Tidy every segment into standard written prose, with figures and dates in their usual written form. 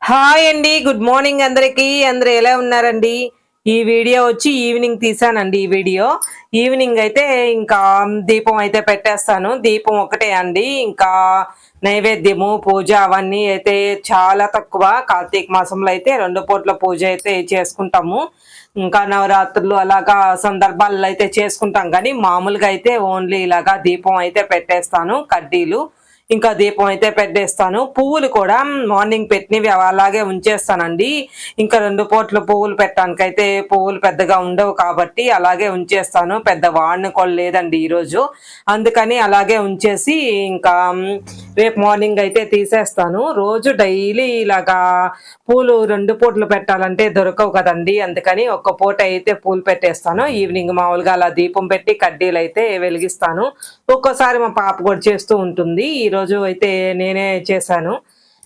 Hi అండి, good morning అందరికి. అందరు ఎలా ఉన్నారండి? ఈ వీడియో వచ్చి ఈవినింగ్ తీసానండి. ఈ వీడియో ఈవినింగ్ అయితే ఇంకా దీపం అయితే పెట్టేస్తాను. దీపం ఒకటే అండి, ఇంకా నైవేద్యము పూజ అవన్నీ అయితే చాలా తక్కువ. కార్తీక మాసంలో అయితే 2 పూట్ల పూజ అయితే చేసుకుంటాము. ఇంకా నవరాత్రులు అలాగా సందర్భాల్లో అయితే చేసుకుంటాం, కానీ మామూలుగా అయితే ఓన్లీ ఇలాగా దీపం అయితే పెట్టేస్తాను. కడ్డీలు ఇంకా దీపం అయితే పెట్టేస్తాను. పువ్వులు కూడా మార్నింగ్ పెట్టినవి అలాగే ఉంచేస్తానండి. ఇంకా 2 పూట్ల పువ్వులు పెట్టడానికైతే పువ్వులు పెద్దగా ఉండవు కాబట్టి అలాగే ఉంచేస్తాను. పెద్ద వాడిన కూడా లేదండి ఈరోజు, అందుకని అలాగే ఉంచేసి ఇంకా రేపు మార్నింగ్ అయితే తీసేస్తాను. రోజు డైలీ ఇలాగా పూలు 2 పూటలు పెట్టాలంటే దొరకవు కదండి, అందుకని ఒక్క పూట అయితే పూలు పెట్టేస్తాను. ఈవినింగ్ మామూలుగా అలా దీపం పెట్టి కడ్డీలు అయితే వెలిగిస్తాను. ఒక్కోసారి మా పాప కూడా చేస్తూ ఉంటుంది. ఈరోజు అయితే నేనే చేశాను.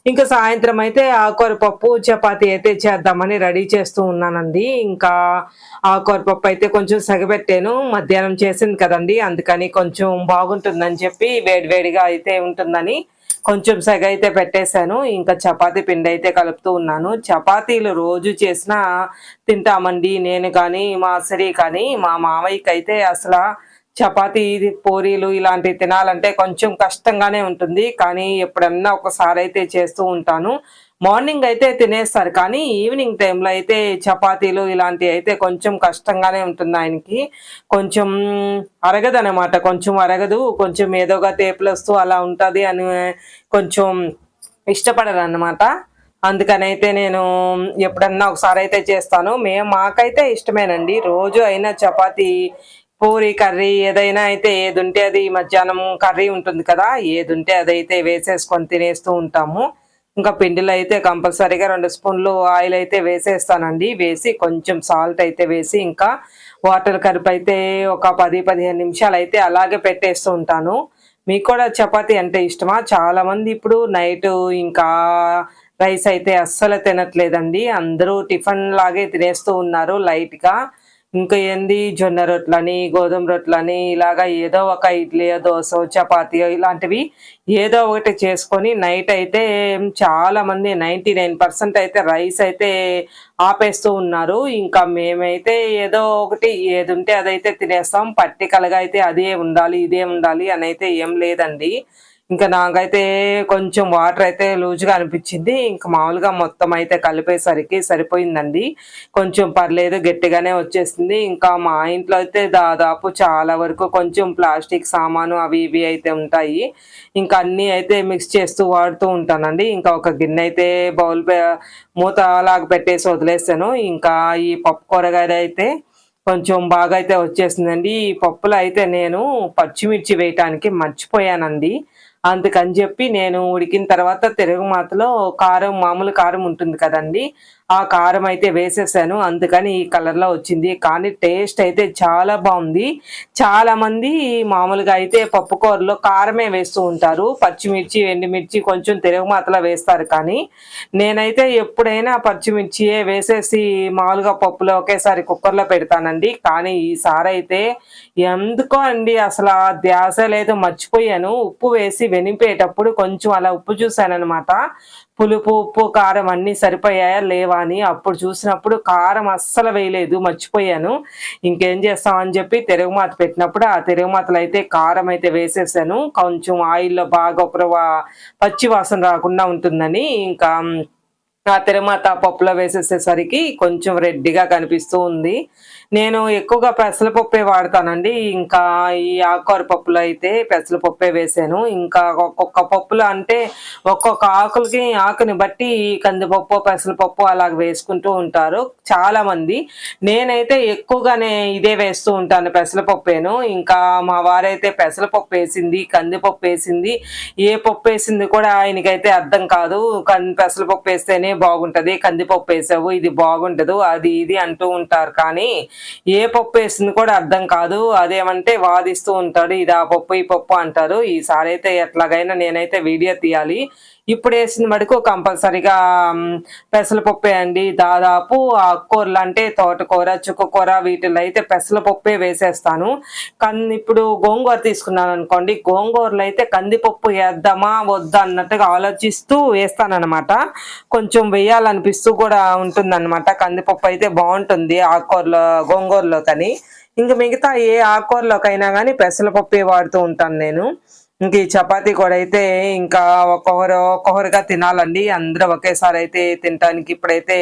ఇంకా సాయంత్రం అయితే ఆకుకూర పప్పు చపాతీ అయితే చేద్దామని రెడీ చేస్తూ ఉన్నానండి. ఇంకా ఆకుకూర పప్పు అయితే కొంచెం సగబెట్టాను, మధ్యాహ్నం చేసింది కదండి, అందుకని కొంచెం బాగుంటుందని చెప్పి వేడివేడిగా అయితే ఉంటుందని కొంచెం సెగ అయితే పెట్టేశాను. ఇంకా చపాతీ పిండి అయితే కలుపుతూ ఉన్నాను. చపాతీలు రోజు చేసినా తింటామండి, నేను కానీ మా సరి కానీ. మా మామయ్యకి అయితే అసలు చపాతీ పూరీలు ఇలాంటివి తినాలంటే కొంచెం కష్టంగానే ఉంటుంది, కానీ ఎప్పుడన్నా ఒకసారి అయితే చేస్తూ ఉంటాను. మార్నింగ్ అయితే తినేస్తారు, కానీ ఈవినింగ్ టైంలో అయితే చపాతీలు ఇలాంటివి అయితే కొంచెం కష్టంగానే ఉంటుంది ఆయనకి. కొంచెం అరగదనమాట, కొంచెం అరగదు, కొంచెం ఏదోగా తేపులు వస్తూ అలా ఉంటుంది అని కొంచెం ఇష్టపడరు అన్నమాట. అందుకనైతే నేను ఎప్పుడన్నా ఒకసారి అయితే చేస్తాను. మాకైతే ఇష్టమేనండి. రోజు అయినా చపాతీ పూరి కర్రీ ఏదైనా అయితే ఏది ఉంటే అది, మధ్యాహ్నం కర్రీ ఉంటుంది కదా, ఏది ఉంటే అదైతే వేసేసుకొని తినేస్తూ ఉంటాము. ఇంకా పిండిలో అయితే కంపల్సరీగా 2 స్పూన్లు ఆయిల్ అయితే వేసేస్తానండి. వేసి కొంచెం సాల్ట్ అయితే వేసి ఇంకా వాటర్ కలిపి అయితే ఒక 10-15 నిమిషాలు అయితే అలాగే పెట్టేస్తూ ఉంటాను. మీకు కూడా చపాతీ అంటే ఇష్టమా? చాలా మంది ఇప్పుడు నైట్ ఇంకా రైస్ అయితే అస్సలు తినట్లేదండి. అందరూ టిఫిన్ లాగే తినేస్తూ ఉన్నారు లైట్గా. ఇంకా ఏంది జొన్న రొట్లని గోధుమ రొట్లని ఇలాగా ఏదో ఒక ఇడ్లీయో దోశ చపాతీయో ఇలాంటివి ఏదో ఒకటి చేసుకొని నైట్ అయితే చాలా మంది 99% అయితే రైస్ అయితే ఆపేస్తూ ఉన్నారు. ఇంకా మేమైతే ఏదో ఒకటి ఏది ఉంటే అదైతే తినేస్తాం. పర్టికల్‌గా అయితే అదే ఉండాలి ఇదే ఉండాలి అని అయితే ఏం లేదండి. ఇంకా నాకైతే కొంచెం వాటర్ అయితే లూజ్‌గా అనిపించింది. ఇంక మామూలుగా మొత్తం అయితే కలిపేసరికి సరిపోయిందండి. కొంచెం పర్లేదు గట్టిగానే వచ్చేసింది. ఇంకా మా ఇంట్లో అయితే దాదాపు చాలా వరకు కొంచెం ప్లాస్టిక్ సామాను అవి ఇవి అయితే ఉంటాయి. ఇంకా అన్నీ అయితే మిక్స్ చేస్తూ వాడుతూ ఉంటానండి. ఇంకా ఒక గిన్నె అయితే బౌల్ మూత అలాగ పెట్టేసి వదిలేసాను. ఇంకా ఈ పప్పు కూరగాయలైతే కొంచెం బాగా అయితే వచ్చేసిందండి. ఈ పప్పులో అయితే నేను పచ్చిమిర్చి వేయటానికి మర్చిపోయానండి. అందుకని చెప్పి నేను ఉడికిన తర్వాత తిరగమాతలో కారం, మామూలు కారం ఉంటుంది కదండి, ఆ కారం అయితే వేసేసాను. అందుకని ఈ కలర్లో వచ్చింది, కానీ టేస్ట్ అయితే చాలా బాగుంది. చాలా మంది మామూలుగా అయితే పప్పు కూరలో కారమే వేస్తూ ఉంటారు, పచ్చిమిర్చి ఎండుమిర్చి కొంచెం తిరగమాతలో వేస్తారు. కానీ నేనైతే ఎప్పుడైనా పచ్చిమిర్చియే వేసేసి మామూలుగా పప్పులో ఒకేసారి కుక్కర్లో పెడతానండి. కానీ ఈసారి అయితే ఎందుకో అండి అసలు ఆ ధ్యాస లేదు, మర్చిపోయాను. ఉప్పు వేసి వెనిపేటప్పుడు కొంచెం అలా ఉప్పు చూశానమాట. పులుపు ఉప్పు కారం అన్నీ సరిపోయాయా లేవా అని అప్పుడు చూసినప్పుడు కారం అస్సలు వేయలేదు, మర్చిపోయాను. ఇంకేం చేస్తామని చెప్పి తిరగమాత పెట్టినప్పుడు ఆ తిరగమాతలు అయితే కారం అయితే వేసేసాను. కొంచెం ఆయిల్లో బాగా ఒక పచ్చి వాసన రాకుండా ఉంటుందని ఇంకా ఆ తిరగమాత పప్పులో వేసేసేసరికి కొంచెం రెడ్డిగా కనిపిస్తూ ఉంది. నేను ఎక్కువగా పెసరపప్పే వాడతానండి. ఇంకా ఈ ఆకుకూర పప్పులో అయితే పెసరపప్పే వేసాను. ఇంకా ఒక్కొక్క పప్పులో అంటే ఒక్కొక్క ఆకుని బట్టి కందిపప్పు పెసరపప్పు అలాగ వేసుకుంటూ ఉంటారు చాలా మంది. నేనైతే ఎక్కువగానే ఇదే వేస్తూ ఉంటాను, పెసరపప్పేను. ఇంకా మా వారైతే పెసరపప్పు వేసింది కందిపప్పు వేసింది ఏ పప్పు వేసింది కూడా ఆయనకైతే అర్థం కాదు. పెసరపప్పు వేస్తేనే బాగుంటది, కందిపప్పు వేసావు ఇది బాగుంటదు, అది ఇది అంటూ ఉంటారు. కానీ ఏ పప్పు వేసింది కూడా అర్థం కాదు. అదేమంటే వాదిస్తూ ఉంటాడు, ఇది ఆ పప్పు ఈ పప్పు అంటారు. ఈసారి అయితే ఎట్లాగైనా నేనైతే వీడియో తీయాలి. ఇప్పుడు వేసిన మటుకు కంపల్సరిగా పెసరపప్పే అండి. దాదాపు ఆకుకూరలు అంటే తోటకూర, చుక్కకూర వీటిల్లో అయితే పెసరపప్పే వేసేస్తాను. ఇప్పుడు గోంగూర తీసుకున్నాను అనుకోండి, గోంగూరలో అయితే కందిపప్పు వేద్దామా వద్దా అన్నట్టుగా ఆలోచిస్తూ వేస్తానన్నమాట. కొంచెం వేయాలనిపిస్తూ కూడా ఉంటుందన్నమాట. కందిపప్పు అయితే బాగుంటుంది ఆకుకూరలో, గోంగూరలో కానీ. ఇంక మిగతా ఏ ఆకుకూరలోకైనా కానీ పెసరపప్పే వాడుతూ ఉంటాను నేను. ఇంక ఈ చపాతీ కూడా అయితే ఇంకా ఒక్కొక్కరుగా తినాలండి. అందరూ ఒకేసారి అయితే తినటానికి ఇప్పుడైతే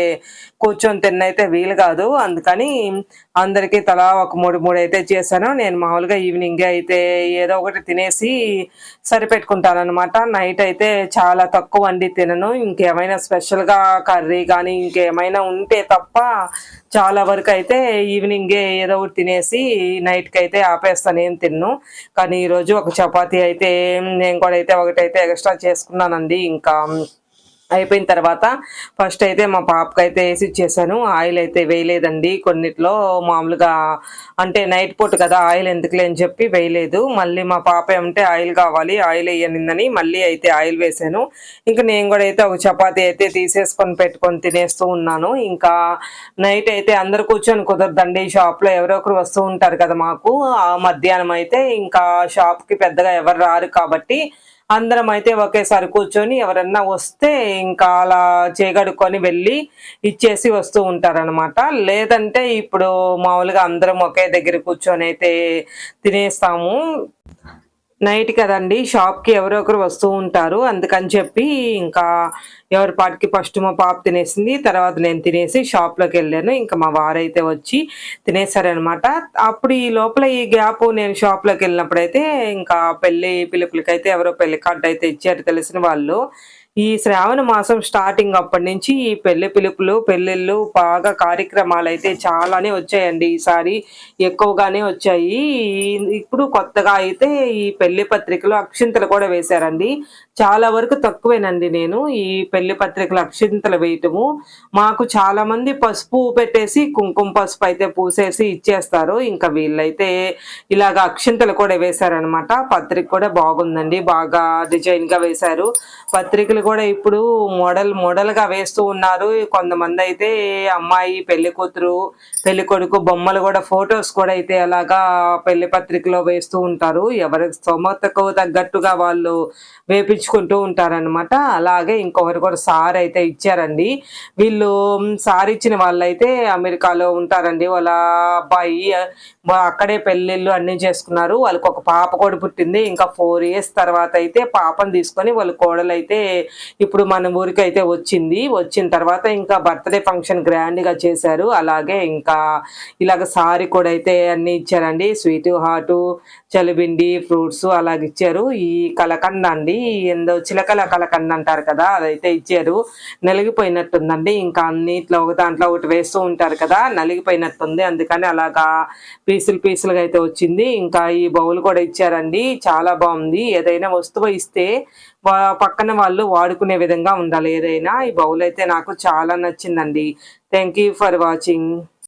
కూర్చొని తిన్నైతే వీలు కాదు. అందుకని అందరికీ తలా ఒక 3 అయితే చేశాను. నేను మామూలుగా ఈవినింగే అయితే ఏదో ఒకటి తినేసి సరిపెట్టుకుంటానన్నమాట. నైట్ అయితే చాలా తక్కువ అండి తినను. ఇంకేమైనా స్పెషల్గా కర్రీ కానీ ఇంకేమైనా ఉంటే తప్ప చాలా వరకు అయితే ఈవినింగే ఏదో ఒకటి తినేసి నైట్కి అయితే ఆపేస్తాను, ఏం తిన్ను. కానీ ఈరోజు ఒక చపాతీ అయితే నేను కూడా అయితే ఒకటైతే ఎక్స్ట్రా చేసుకున్నానండి. ఇంకా అయిపోయిన తర్వాత ఫస్ట్ అయితే మా పాపకైతే వేసి ఇచ్చేసాను. ఆయిల్ అయితే వేయలేదండి కొన్నిట్లో. మామూలుగా అంటే నైట్ పూట కదా ఆయిల్ ఎందుకులే అని చెప్పి వేయలేదు. మళ్ళీ మా పాప ఏమంటే ఆయిల్ కావాలి, ఆయిల్ వేయనిందని మళ్ళీ అయితే ఆయిల్ వేసాను. ఇంకా నేను కూడా అయితే ఒక చపాతీ అయితే తీసేసుకొని పెట్టుకొని తినేస్తూ ఉన్నాను. ఇంకా నైట్ అయితే అందరు కూర్చొని కుదరదండి. షాప్లో ఎవరో ఒకరు వస్తూ ఉంటారు కదా మాకు. మధ్యాహ్నం అయితే ఇంకా షాప్కి పెద్దగా ఎవరు రారు కాబట్టి అందరం అయితే ఒకేసారి కూర్చొని ఎవరన్నా వస్తే ఇంకా అలా చేయగడుక్కొని వెళ్ళి ఇచ్చేసి వస్తూ ఉంటారనమాట. లేదంటే ఇప్పుడు మామూలుగా అందరం ఒకే దగ్గర కూర్చొని అయితే తినేస్తాము. నైట్ కదండి, షాప్కి ఎవరో ఒకరు వస్తూ ఉంటారు. అందుకని చెప్పి ఇంకా ఎవరి పాటికి ఫస్ట్ మా పాప తినేసింది, తర్వాత నేను తినేసి షాప్లోకి వెళ్ళాను. ఇంకా మా వారైతే వచ్చి తినేసారనమాట. అప్పుడు ఈ లోపల ఈ గ్యాప్ నేను షాప్లోకి వెళ్ళినప్పుడైతే ఇంకా పెళ్లి పిలుపులకైతే ఎవరో పెళ్లి కార్డు అయితే ఇచ్చారు తెలిసిన వాళ్ళు. ఈ శ్రావణ మాసం స్టార్టింగ్ అప్పటి నుంచి ఈ పెళ్లి పిలుపులు, పెళ్లిళ్ళు బాగా కార్యక్రమాలు అయితే చాలానే వచ్చాయండి. ఈసారి ఎక్కువగానే వచ్చాయి. ఇప్పుడు కొత్తగా అయితే ఈ పెళ్లి పత్రికలు అక్షింతలు కూడా వేశారండి. చాలా వరకు తక్కువేనండి నేను ఈ పెళ్లి పత్రికలు అక్షింతలు వేయటము. మాకు చాలా మంది పసుపు పెట్టేసి కుంకుమ పసుపు అయితే పూసేసి ఇచ్చేస్తారు. ఇంకా వీళ్ళైతే ఇలాగ అక్షింతలు కూడా వేశారనమాట. పత్రిక కూడా బాగుందండి, బాగా డిజైన్ గా వేశారు. పత్రికలు కూడా ఇప్పుడు మోడల్ గా వేస్తూ ఉన్నారు. కొంతమంది అయితే అమ్మాయి, పెళ్లి కూతురు, పెళ్లి కొడుకు బొమ్మలు కూడా, ఫొటోస్ కూడా అయితే అలాగా పెళ్లి పత్రికలో వేస్తూ ఉంటారు. ఎవరి స్తోమతకు తగ్గట్టుగా వాళ్ళు వేపించుకుంటూ ఉంటారనమాట. అలాగే ఇంకొకరు కూడా సార్ అయితే ఇచ్చారండి. వీళ్ళు సార్ ఇచ్చిన వాళ్ళైతే అమెరికాలో ఉంటారండి. వాళ్ళ అబ్బాయి అక్కడే పెళ్ళిళ్ళు అన్ని చేసుకున్నారు. వాళ్ళకి ఒక పాప కూడా పుట్టింది. ఇంకా 4 years తర్వాత అయితే పాపను తీసుకొని వాళ్ళ కోడలు అయితే ఇప్పుడు మన ఊరికి అయితే వచ్చింది. వచ్చిన తర్వాత ఇంకా బర్త్డే ఫంక్షన్ గ్రాండ్ గా చేశారు. అలాగే ఇంకా ఇలాగ సారీ కూడా అయితే అన్ని ఇచ్చారండి. స్వీటు, హాటు, చలిబిండి, ఫ్రూట్స్ అలాగ ఇచ్చారు. ఈ కలకండ అండి, ఏందో చిలకల కలకండ అంటారు కదా, అదైతే ఇచ్చారు. నలిగిపోయినట్టుందండి. ఇంకా అన్నిట్లో ఒక దాంట్లో ఒకటి వేస్తూ ఉంటారు కదా, నలిగిపోయినట్టుంది. అందుకని అలాగా పీసులుగా అయితే వచ్చింది. ఇంకా ఈ బౌల్ కూడా ఇచ్చారండి. చాలా బాగుంది. ఏదైనా వస్తువు ఇస్తే పక్కన వాళ్ళు వాడుకునే విధంగా ఉండాలి ఏదైనా. ఈ బౌల్ అయితే నాకు చాలా నచ్చిందండి. Thank you for watching.